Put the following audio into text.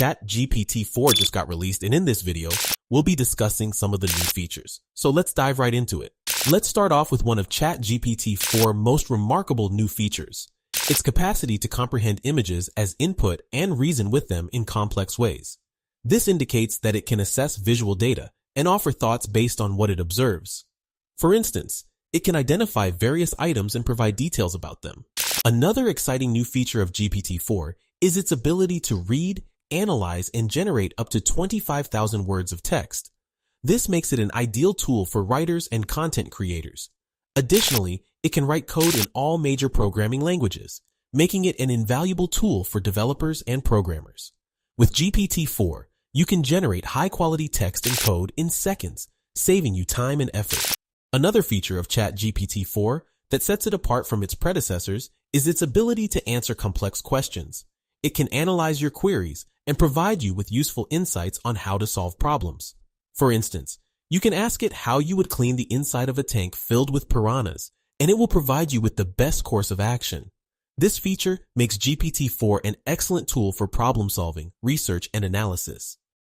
ChatGPT-4 just got released, and in this video, we'll be discussing some of the new features. So let's dive right into it. Let's start off with one of ChatGPT-4's most remarkable new features: its capacity to comprehend images as input and reason with them in complex ways. This indicates that it can assess visual data and offer thoughts based on what it observes. For instance, it can identify various items and provide details about them. Another exciting new feature of GPT-4 is its ability to read, analyze, and generate up to 25,000 words of text. This makes it an ideal tool for writers and content creators. Additionally, it can write code in all major programming languages, making it an invaluable tool for developers and programmers. With GPT-4, you can generate high-quality text and code in seconds, saving you time and effort. Another feature of ChatGPT-4 that sets it apart from its predecessors is its ability to answer complex questions. It can analyze your queries and provide you with useful insights on how to solve problems. For instance, you can ask it how you would clean the inside of a tank filled with piranhas, and it will provide you with the best course of action. This feature makes GPT-4 an excellent tool for problem solving, research, and analysis.